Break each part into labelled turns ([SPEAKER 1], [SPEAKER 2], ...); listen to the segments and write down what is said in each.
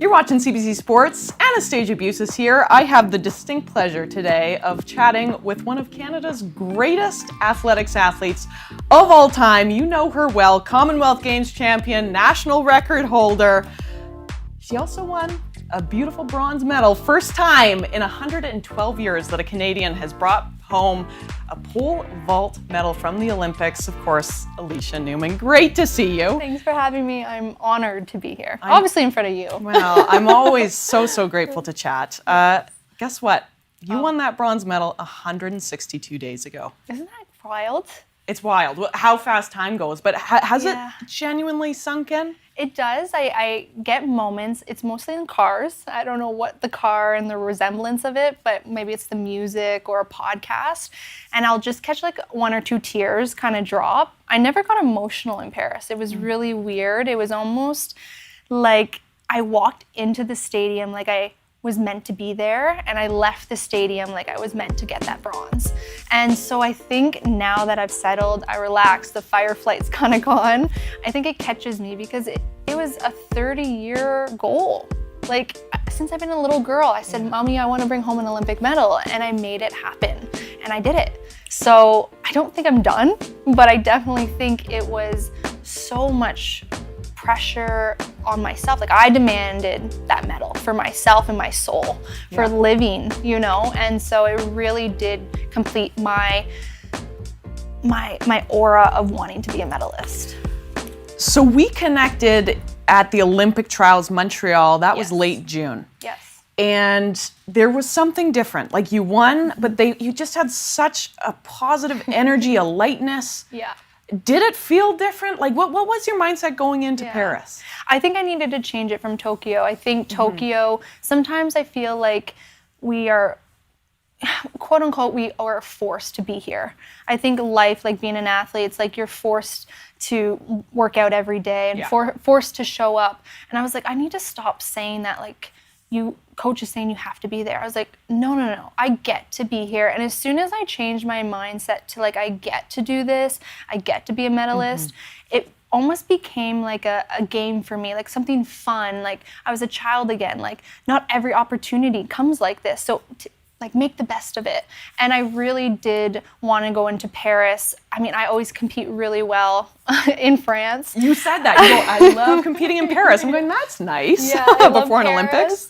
[SPEAKER 1] You're watching CBC Sports. Anastasia Bucsis here. I have the distinct pleasure today of chatting with one of Canada's greatest athletics athletes of all time. You know her well, Commonwealth Games champion, national record holder. She also won a beautiful bronze medal. First time in 112 years that a Canadian has brought home a pole vault medal from the Olympics. Of course, Alysha Newman. Great to see you.
[SPEAKER 2] Thanks for having me. I'm honored to be here. Obviously in front of you.
[SPEAKER 1] Well, I'm always so grateful to chat. Guess what? You won that bronze medal 162 days ago.
[SPEAKER 2] Isn't that wild?
[SPEAKER 1] It's wild how fast time goes, but has it genuinely sunk in?
[SPEAKER 2] It does. I get moments. It's mostly in cars. I don't know what the car and the resemblance of it, but maybe it's the music or a podcast. And I'll just catch like one or two tears kind of drop. I never got emotional in Paris. It was really weird. It was almost like I walked into the stadium like I was meant to be there, and I left the stadium like I was meant to get that bronze. And so I think now that I've settled, I relaxed, the fire flight's kind of gone, I think it catches me because it was a 30-year goal. Like, since I've been a little girl, I said, Mommy, I want to bring home an Olympic medal, and I made it happen, and I did it. So I don't think I'm done, but I definitely think it was so much pressure on myself. Like, I demanded that medal for myself and my soul for living, you know? And so it really did complete my aura of wanting to be a medalist.
[SPEAKER 1] So we connected at the Olympic Trials Montreal. That was late June.
[SPEAKER 2] Yes.
[SPEAKER 1] And there was something different. Like, you won, but you just had such a positive energy, a lightness.
[SPEAKER 2] Yeah.
[SPEAKER 1] Did it feel different? Like, what was your mindset going into Paris?
[SPEAKER 2] I think I needed to change it from Tokyo. I think Tokyo, sometimes I feel like we are, quote unquote, we are forced to be here. I think life, like being an athlete, it's like you're forced to work out every day and forced to show up. And I was like, I need to stop saying that, like, coach is saying you have to be there. I was like, no, I get to be here. And as soon as I changed my mindset to like, I get to do this, I get to be a medalist, it almost became like a game for me, like something fun. Like, I was a child again. Like, not every opportunity comes like this. So like, make the best of it. And I really did want to go into Paris. I mean, I always compete really well in France.
[SPEAKER 1] You said that. You go, I love competing in Paris. I'm going, that's nice.
[SPEAKER 2] Yeah, I love
[SPEAKER 1] before an
[SPEAKER 2] Paris.
[SPEAKER 1] Olympics.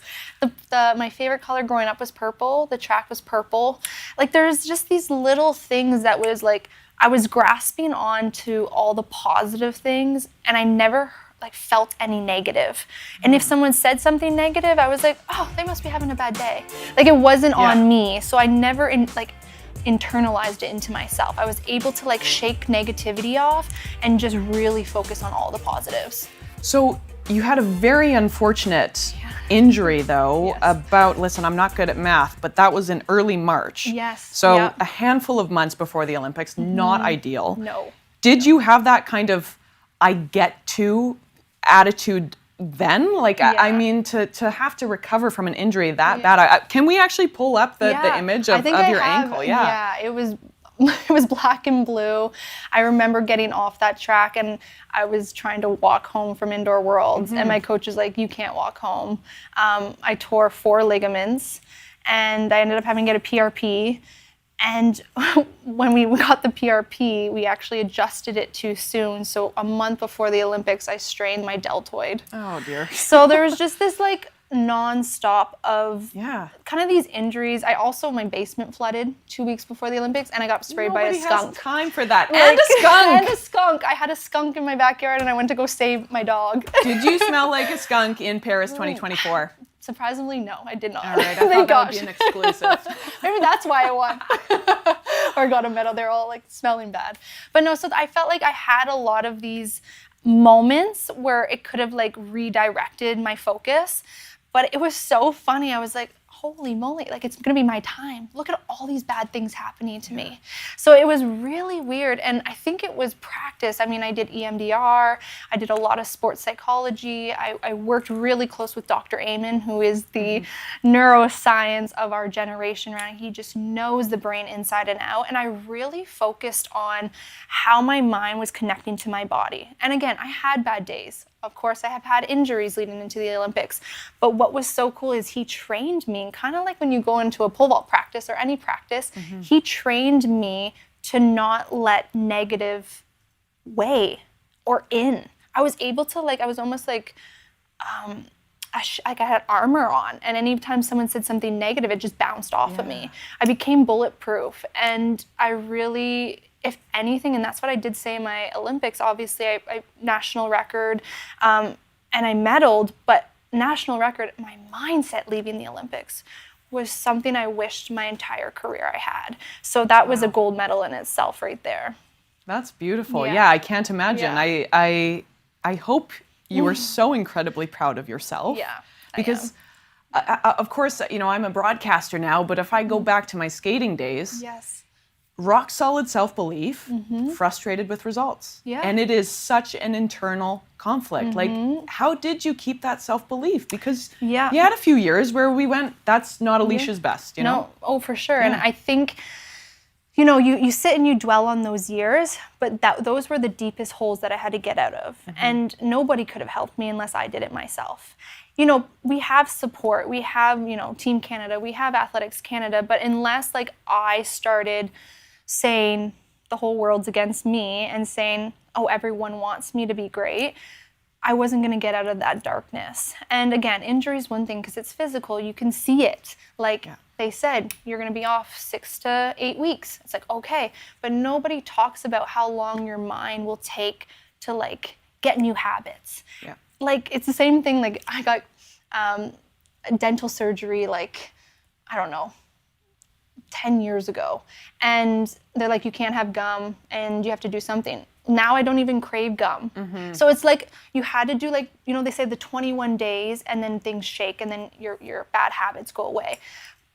[SPEAKER 2] My favorite color growing up was purple. The track was purple. Like, there's just these little things that was like, I was grasping on to all the positive things, and I never like felt any negative. And if someone said something negative, I was like, oh, they must be having a bad day. Like, it wasn't on me. So I never internalized it into myself. I was able to like shake negativity off and just really focus on all the positives.
[SPEAKER 1] So you had a very unfortunate injury though listen, I'm not good at math, but that was in early March.
[SPEAKER 2] Yes.
[SPEAKER 1] So a handful of months before the Olympics, not ideal.
[SPEAKER 2] No.
[SPEAKER 1] Did you have that kind of I get to attitude then? Like, I mean, to have to recover from an injury that bad. Can we actually pull up the image of your ankle?
[SPEAKER 2] Yeah, it was black and blue. I remember getting off that track and I was trying to walk home from Indoor Worlds and my coach was like, you can't walk home. I tore 4 ligaments and I ended up having to get a PRP. And when we got the PRP, we actually adjusted it too soon. So a month before the Olympics, I strained my deltoid.
[SPEAKER 1] Oh, dear.
[SPEAKER 2] So there was just this like nonstop of kind of these injuries. My basement flooded 2 weeks before the Olympics, and I got sprayed by a skunk.
[SPEAKER 1] Nobody has time for that. And a skunk.
[SPEAKER 2] And a skunk. I had a skunk in my backyard, and I went to go save my dog.
[SPEAKER 1] Did you smell like a skunk in Paris 2024?
[SPEAKER 2] Surprisingly, no, I did not.
[SPEAKER 1] All right, I thought that would be an exclusive.
[SPEAKER 2] Maybe that's why I won. Or got a medal. They're all like smelling bad. But no, so I felt like I had a lot of these moments where it could have like redirected my focus. But it was so funny. I was like, holy moly, like, it's gonna be my time. Look at all these bad things happening to me. So it was really weird, and I think it was practice. I mean, I did EMDR, I did a lot of sports psychology, I worked really close with Dr. Amen, who is the neuroscience of our generation, right? He just knows the brain inside and out, and I really focused on how my mind was connecting to my body. And again, I had bad days. Of course, I have had injuries leading into the Olympics. But what was so cool is he trained me, kind of like when you go into a pole vault practice or any practice, he trained me to not let negative weigh or in. I was able to, like, I was almost like, I had armor on, and anytime someone said something negative, it just bounced off of me. I became bulletproof, and I really, if anything, and that's what I did say in my Olympics, obviously I national record, and I medaled, but national record, my mindset leaving the Olympics was something I wished my entire career I had. So that was a gold medal in itself right there.
[SPEAKER 1] That's beautiful. Yeah, I can't imagine.
[SPEAKER 2] Yeah.
[SPEAKER 1] I hope you were so incredibly proud of yourself.
[SPEAKER 2] Yeah,
[SPEAKER 1] because of course, you know, I'm a broadcaster now, but if I go back to my skating days, rock solid self-belief, frustrated with results.
[SPEAKER 2] Yeah.
[SPEAKER 1] And it is such an internal conflict. Like, how did you keep that self-belief? Because you had a few years where we went, that's not Alysha's best, you know?
[SPEAKER 2] No, oh, for sure. And I think, you know, you sit and you dwell on those years, but those were the deepest holes that I had to get out of. And nobody could have helped me unless I did it myself. You know, we have support, we have, you know, Team Canada, we have Athletics Canada, but unless, like, I started saying the whole world's against me and saying, oh, everyone wants me to be great, I wasn't going to get out of that darkness. And again, injury is one thing because it's physical. You can see it. Like they said, you're going to be off 6 to 8 weeks. It's like, okay. But nobody talks about how long your mind will take to, like, get new habits. Yeah. Like, it's the same thing. Like, I got dental surgery, like, I don't know, 10 years ago. And they're like, you can't have gum and you have to do something. Now I don't even crave gum. So it's like you had to do, like, you know, they say the 21 days and then things shake and then your bad habits go away.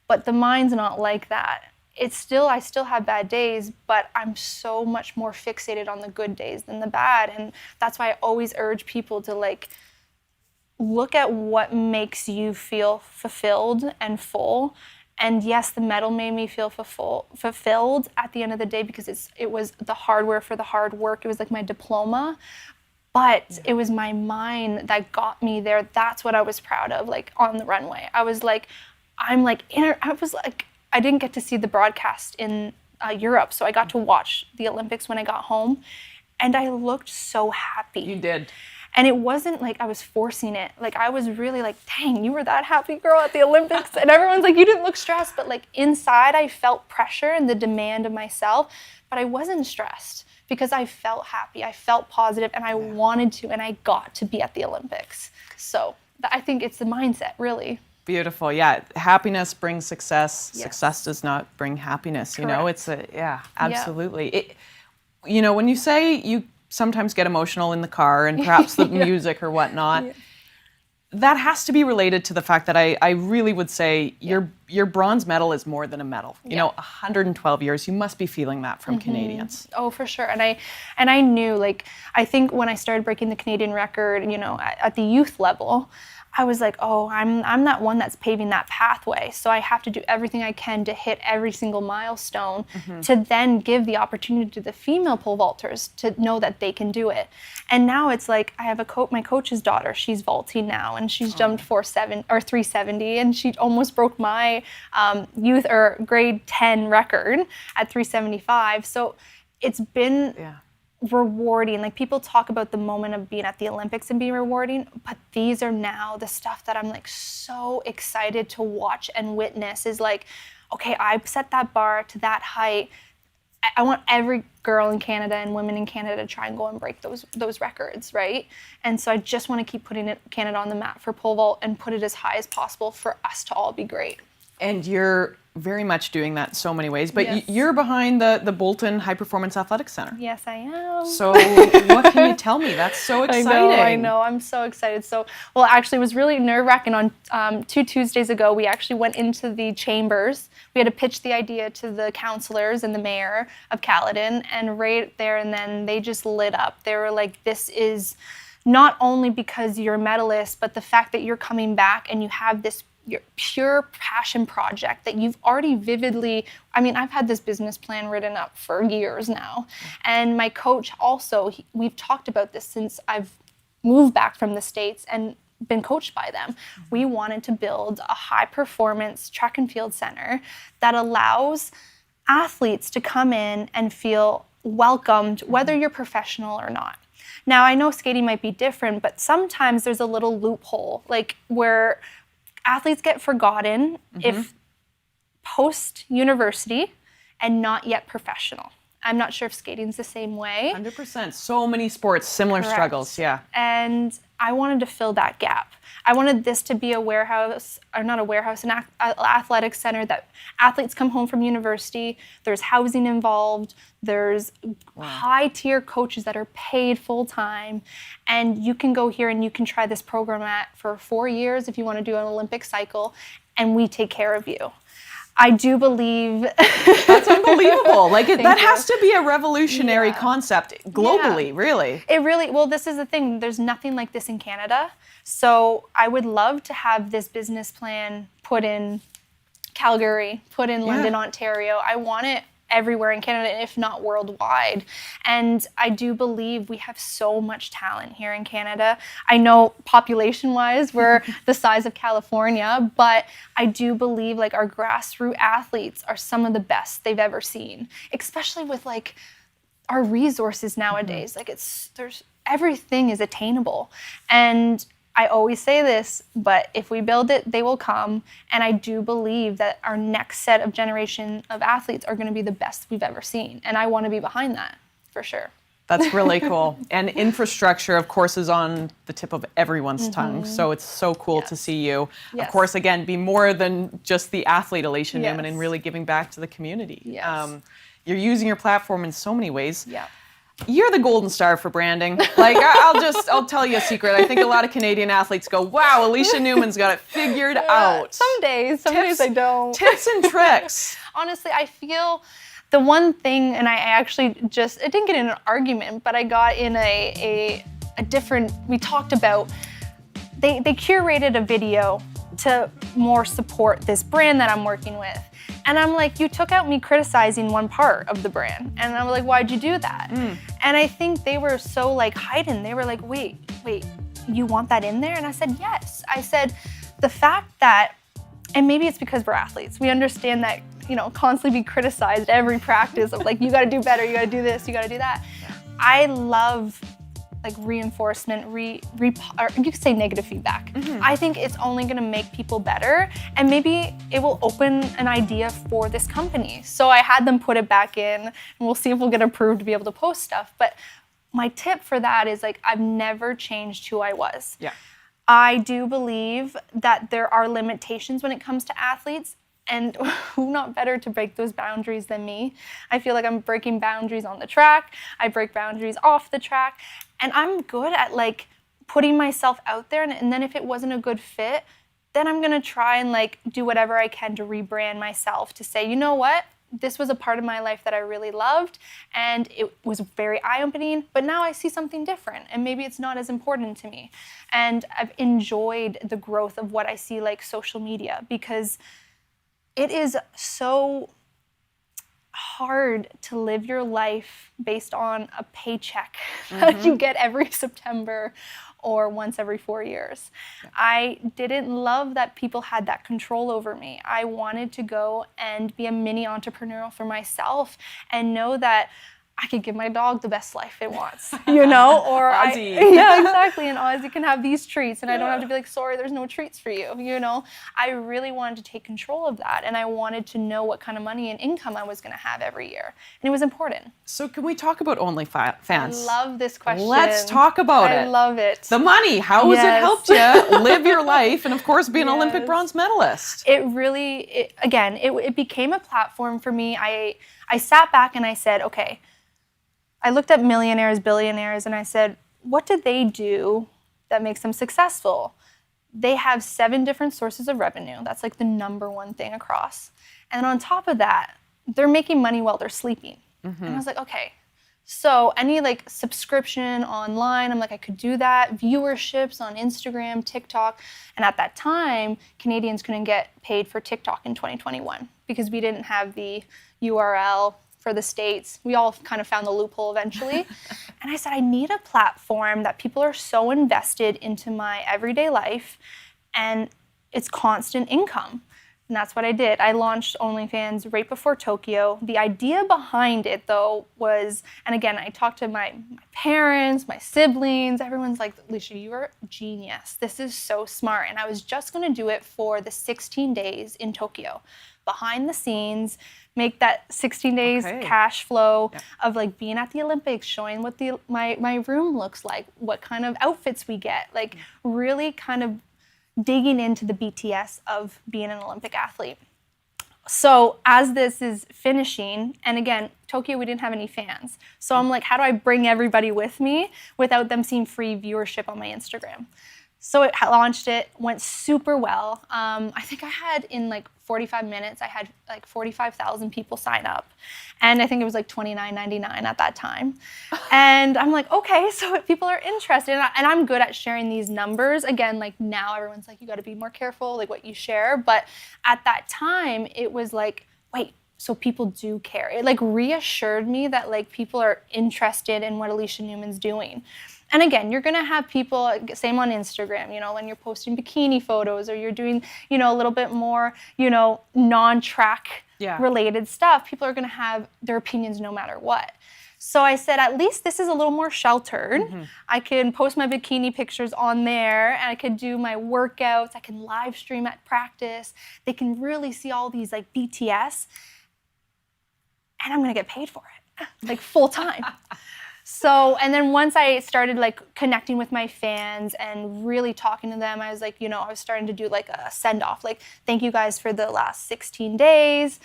[SPEAKER 2] But the mind's not like that. I still have bad days, but I'm so much more fixated on the good days than the bad. And that's why I always urge people to, like, look at what makes you feel fulfilled and full. And yes, the medal made me feel fulfilled at the end of the day because it was the hardware for the hard work. It was like my diploma, but it was my mind that got me there. That's what I was proud of, like, on the runway. I was like, I didn't get to see the broadcast in Europe, so I got to watch the Olympics when I got home, and I looked so happy.
[SPEAKER 1] You did.
[SPEAKER 2] And it wasn't like I was forcing it. Like, I was really like, dang, you were that happy, girl, at the Olympics. And everyone's like, you didn't look stressed. But, like, inside I felt pressure and the demand of myself. But I wasn't stressed because I felt happy. I felt positive and I wanted to. And I got to be at the Olympics. So I think it's the mindset, really.
[SPEAKER 1] Beautiful. Yeah. Happiness brings success. Yes. Success does not bring happiness. Correct. You know, it's absolutely. Yeah. You know, when you say you sometimes get emotional in the car and perhaps the music or whatnot, that has to be related to the fact that I really would say your bronze medal is more than a medal. You know, 112 years, you must be feeling that from Canadians.
[SPEAKER 2] Oh, for sure. And I knew, like, I think when I started breaking the Canadian record, you know, at the youth level, I was like, oh, I'm that one that's paving that pathway. So I have to do everything I can to hit every single milestone to then give the opportunity to the female pole vaulters to know that they can do it. And now it's like I have my coach's daughter. She's vaulting now, and she's jumped 370, and she almost broke my youth or grade 10 record at 375. So it's been rewarding. Like, people talk about the moment of being at the Olympics and being rewarding, but these are now the stuff that I'm, like, so excited to watch and witness. Is like, okay, I set that bar to that height. I want every girl in Canada and women in Canada to try and go and break those records, right? And so I just want to keep putting Canada on the map for pole vault and put it as high as possible for us to all be great.
[SPEAKER 1] And you're very much doing that in so many ways, but you're behind the Bolton High Performance Athletics Center.
[SPEAKER 2] Yes, I am.
[SPEAKER 1] So what can you tell me? That's so exciting.
[SPEAKER 2] I know. I'm so excited. So, well, actually, it was really nerve-wracking. On 2 Tuesdays ago, we actually went into the chambers. We had to pitch the idea to the councillors and the mayor of Caledon, and right there and then they just lit up. They were like, this is not only because you're a medalist, but the fact that you're coming back and you have this your pure passion project that you've already vividly, I mean, I've had this business plan written up for years now. And my coach also, we've talked about this since I've moved back from the States and been coached by them. We wanted to build a high performance track and field center that allows athletes to come in and feel welcomed, whether you're professional or not. Now, I know skating might be different, but sometimes there's a little loophole, like where athletes get forgotten if post-university and not yet professional. I'm not sure if skating's the same way.
[SPEAKER 1] 100%. So many sports, similar
[SPEAKER 2] Correct.
[SPEAKER 1] struggles, yeah.
[SPEAKER 2] And I wanted to fill that gap. I wanted this to be a warehouse, or not a warehouse, an athletic center that athletes come home from university, there's housing involved, there's high-tier coaches that are paid full-time, and you can go here and you can try this program for 4 years if you want to do an Olympic cycle, and we take care of you. I do believe...
[SPEAKER 1] That's unbelievable. Like, that has to be a revolutionary concept globally, really.
[SPEAKER 2] It really, well, this is the thing. There's nothing like this in Canada. So I would love to have this business plan put in Calgary, put in London, Ontario. I want it everywhere in Canada, if not worldwide. And I do believe we have so much talent here in Canada. I know population-wise, we're the size of California, but I do believe like our grassroots athletes are some of the best they've ever seen, especially with like our resources nowadays. Like everything is attainable. And I always say this, but if we build it, they will come. And I do believe that our next set of generation of athletes are going to be the best we've ever seen. And I want to be behind that, for sure.
[SPEAKER 1] That's really cool. And infrastructure, of course, is on the tip of everyone's tongue. So it's so cool to see you, of course, again, be more than just the athlete, Alysha Newman, and really giving back to the community. You're using your platform in so many ways. You're the golden star for branding. Like, I'll tell you a secret. I think a lot of Canadian athletes go, wow, Alysha Newman's got it figured out.
[SPEAKER 2] Some days I don't.
[SPEAKER 1] Tips and tricks.
[SPEAKER 2] Honestly, I feel the one thing, and I actually I didn't get in an argument, but I got in a different, we talked about, they curated a video to more support this brand that I'm working with. And I'm like, you took out me criticizing one part of the brand. And I was like, why'd you do that? And I think they were so like heightened. They were like, wait, you want that in there? And I said, yes. I said, the fact that, and maybe it's because we're athletes, we understand that, constantly be criticized every practice of like, you gotta do better, you gotta do this, you gotta do that. I love like reinforcement, or you could say negative feedback. I think it's only gonna make people better, and maybe it will open an idea for this company. So I had them put it back in, and we'll see if we'll get approved to be able to post stuff. But my tip for that is like, I've never changed who I was. I do believe that there are limitations when it comes to athletes, and who not better to break those boundaries than me? I feel like I'm breaking boundaries on the track. I break boundaries off the track. And I'm good at like putting myself out there. And then if it wasn't a good fit, then I'm gonna try and like do whatever I can to rebrand myself, to say, you know what? This was a part of my life that I really loved, and it was very eye-opening, but now I see something different, and maybe it's not as important to me. And I've enjoyed the growth of what I see like social media, because it is so hard to live your life based on a paycheck that you get every September or once every 4 years. I didn't love that people had that control over me. I wanted to go and be a mini entrepreneur for myself and know that I could give my dog the best life it wants, or
[SPEAKER 1] Ozzy.
[SPEAKER 2] Yeah, exactly. And Ozzy can have these treats, and I don't have to be like, sorry, there's no treats for you. I really wanted to take control of that, and I wanted to know what kind of money and income I was going to have every year, and it was important.
[SPEAKER 1] So can we talk about OnlyFans?
[SPEAKER 2] I love this question.
[SPEAKER 1] Let's talk about it.
[SPEAKER 2] I love it.
[SPEAKER 1] The money. How has it helped you live your life, and of course, be an Olympic bronze medalist?
[SPEAKER 2] It really, it became a platform for me. I sat back and I said, okay. I looked at millionaires, billionaires, and I said, what do they do that makes them successful? They have 7 different sources of revenue. That's like the number one thing across. And on top of that, they're making money while they're sleeping. And I was like, okay, so any like subscription online, I'm like, I could do that. Viewerships on Instagram, TikTok. And at that time, Canadians couldn't get paid for TikTok in 2021 because we didn't have the URL for the States. We all kind of found the loophole eventually. And I said, I need a platform that people are so invested into my everyday life and it's constant income. And that's what I did. I launched OnlyFans right before Tokyo. The idea behind it, though, was, and again, I talked to my parents, my siblings, everyone's like, Alysha, you are a genius. This is so smart. And I was just going to do it for the 16 days in Tokyo. Behind the scenes, make that 16 days cash flow of like being at the Olympics, showing what my room looks like, what kind of outfits we get, like really kind of digging into the BTS of being an Olympic athlete. So as this is finishing, and again, Tokyo, we didn't have any fans. So I'm like, how do I bring everybody with me without them seeing free viewership on my Instagram? So it launched, it went super well. I think I had in like 45 minutes, I had like 45,000 people sign up. And I think it was like $29.99 at that time. And I'm like, okay, so people are interested. And I'm good at sharing these numbers. Again, like now everyone's like, you gotta be more careful, like what you share. But at that time, it was like, wait, so people do care. It like reassured me that like people are interested in what Alysha Newman's doing. And again, you're gonna have people, same on Instagram, you know, when you're posting bikini photos or you're doing, you know, a little bit more, you know, non-track related stuff, people are gonna have their opinions no matter what. So I said, at least this is a little more sheltered. I can post my bikini pictures on there and I could do my workouts, I can live stream at practice. They can really see all these like BTS and I'm gonna get paid for it, like full time. So, and then once I started like connecting with my fans and really talking to them, I was like, you know, I was starting to do like a send off, like, thank you guys for the last 16 days.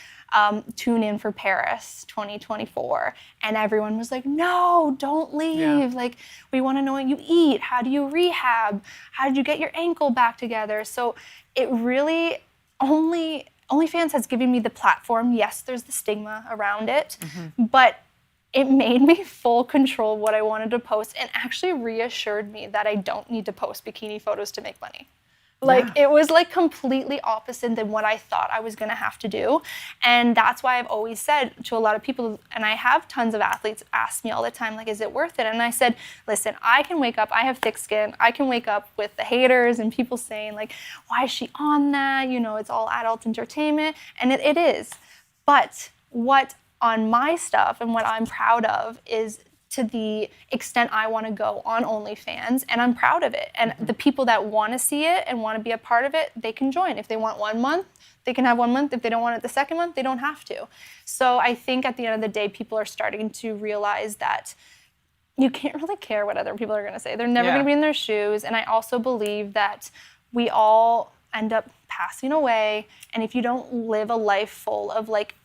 [SPEAKER 2] Tune in for Paris 2024. And everyone was like, no, don't leave. Like, we want to know what you eat. How do you rehab? How did you get your ankle back together? So it really OnlyFans has given me the platform. Yes, there's the stigma around it, but it made me full control of what I wanted to post and actually reassured me that I don't need to post bikini photos to make money. Like it was like completely opposite than what I thought I was gonna have to do. And that's why I've always said to a lot of people, and I have tons of athletes ask me all the time, like, is it worth it? And I said, listen, I can wake up, I have thick skin, I can wake up with the haters and people saying like, why is she on that? You know, it's all adult entertainment. And it is. But what on my stuff and what I'm proud of is to the extent I want to go on OnlyFans, and I'm proud of it. And the people that want to see it and want to be a part of it, they can join. If they want 1 month, they can have 1 month. If they don't want it the second month, they don't have to. So I think at the end of the day, people are starting to realize that you can't really care what other people are going to say. They're never going to be in their shoes. And I also believe that we all end up passing away. And if you don't live a life full of like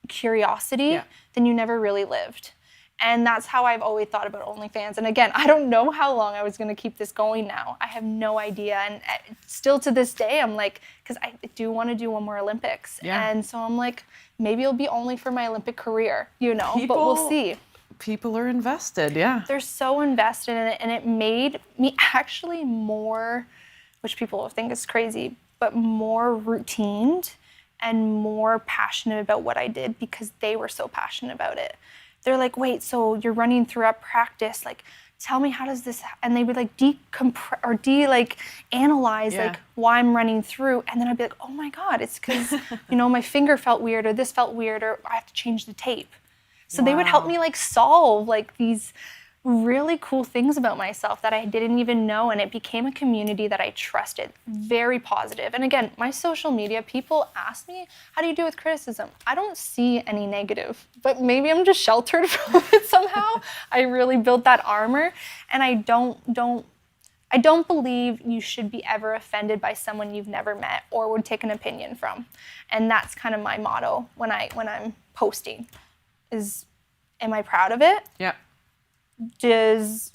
[SPEAKER 2] curiosity, then you never really lived. And that's how I've always thought about OnlyFans. And again, I don't know how long I was going to keep this going now. I have no idea. And still to this day, I'm like, because I do want to do one more Olympics. And so I'm like, maybe it'll be only for my Olympic career, you know, but we'll see.
[SPEAKER 1] People are invested,
[SPEAKER 2] They're so invested in it. And it made me actually more, which people will think is crazy, but more routined and more passionate about what I did because they were so passionate about it. They're like, wait, so you're running throughout practice, like, tell me how does this, and they would like decompress or analyze like why I'm running through, and then I'd be like, oh my God, it's because, you know, my finger felt weird or this felt weird or I have to change the tape. So they would help me like solve like these really cool things about myself that I didn't even know, and it became a community that I trusted, very positive. And again, my social media, people ask me, how do you deal with criticism? I don't see any negative, but maybe I'm just sheltered from it somehow. I really built that armor, and I don't believe you should be ever offended by someone you've never met or would take an opinion from. And that's kind of my motto when I'm posting is, am I proud of it? Does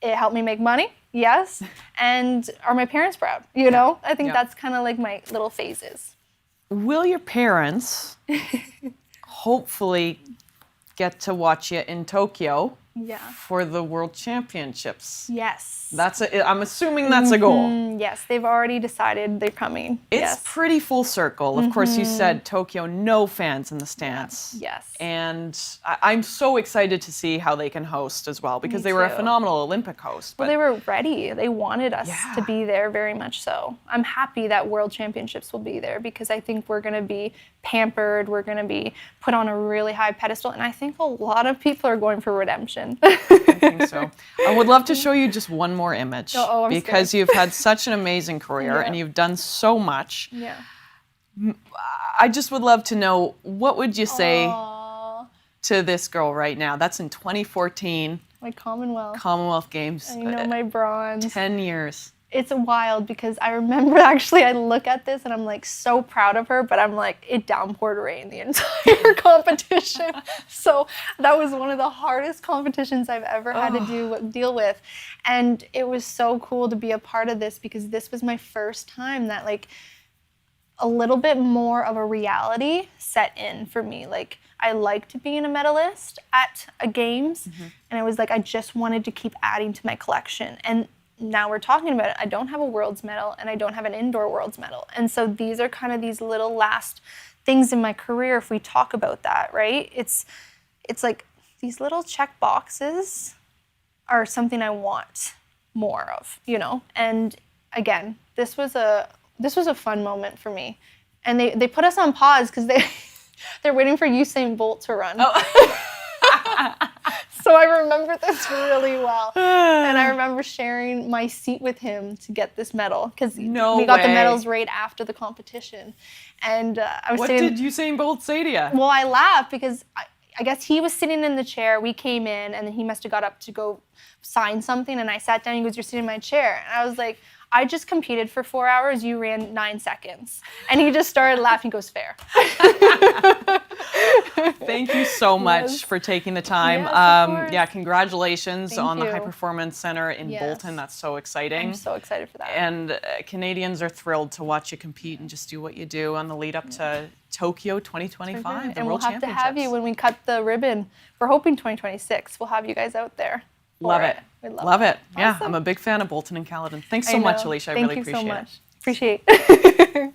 [SPEAKER 2] it help me make money? Yes. And are my parents proud? You know, I think that's kind of like my little phases.
[SPEAKER 1] Will your parents hopefully get to watch you in Tokyo? for the World Championships.
[SPEAKER 2] Yes.
[SPEAKER 1] I'm assuming that's a goal.
[SPEAKER 2] Yes, they've already decided they're coming.
[SPEAKER 1] It's pretty full circle. Of course, you said Tokyo, no fans in the stands.
[SPEAKER 2] Yes.
[SPEAKER 1] And I'm so excited to see how they can host as well, because they were a phenomenal Olympic host.
[SPEAKER 2] Well, they were ready. They wanted us to be there very much so. I'm happy that World Championships will be there, because I think we're going to be pampered. We're going to be put on a really high pedestal. And I think a lot of people are going for redemption.
[SPEAKER 1] I think so. I would love to show you just one more image, because you've had such an amazing career and you've done so much.
[SPEAKER 2] Yeah.
[SPEAKER 1] I just would love to know, what would you say to this girl right now? That's in 2014.
[SPEAKER 2] My Commonwealth.
[SPEAKER 1] Commonwealth Games.
[SPEAKER 2] I know, my bronze.
[SPEAKER 1] 10 years.
[SPEAKER 2] It's wild, because I remember actually I look at this and I'm like so proud of her, but I'm like, it downpoured rain the entire competition. So that was one of the hardest competitions I've ever had to deal with. And it was so cool to be a part of this, because this was my first time that like a little bit more of a reality set in for me. Like, I liked being a medalist at a games, and it was like I just wanted to keep adding to my collection. And now we're talking about it, I don't have a world's medal and I don't have an indoor world's medal. And so these are kind of these little last things in my career, if we talk about that, right? It's like these little check boxes are something I want more of, you know? And again, this was a fun moment for me. And they put us on pause because they're waiting for Usain Bolt to run. So I remember this really well. And I remember sharing my seat with him to get this medal, because we got the medals right after the competition. And I was
[SPEAKER 1] What did Usain Bolt say to you?
[SPEAKER 2] Well, I laughed because I guess he was sitting in the chair. We came in, and then he must have got up to go sign something. And I sat down, and he goes, "You're sitting in my chair." And I was like, "I just competed for 4 hours. You ran 9 seconds." And he just started laughing. He goes, "Fair."
[SPEAKER 1] Thank you so much for taking the time.
[SPEAKER 2] Yes,
[SPEAKER 1] congratulations on the
[SPEAKER 2] you.
[SPEAKER 1] High Performance Center in Bolton. That's so exciting.
[SPEAKER 2] I'm so excited for that.
[SPEAKER 1] And Canadians are thrilled to watch you compete and just do what you do on the lead up to Tokyo 2025.
[SPEAKER 2] And we'll have to have you when we cut the ribbon. We're hoping 2026. We'll have you guys out there.
[SPEAKER 1] Love it.
[SPEAKER 2] We
[SPEAKER 1] love it.
[SPEAKER 2] Awesome.
[SPEAKER 1] Yeah, I'm a big fan of Bolton and Caledon. Thanks so much, Alysha. I really appreciate it.
[SPEAKER 2] Thank you so much. Appreciate it.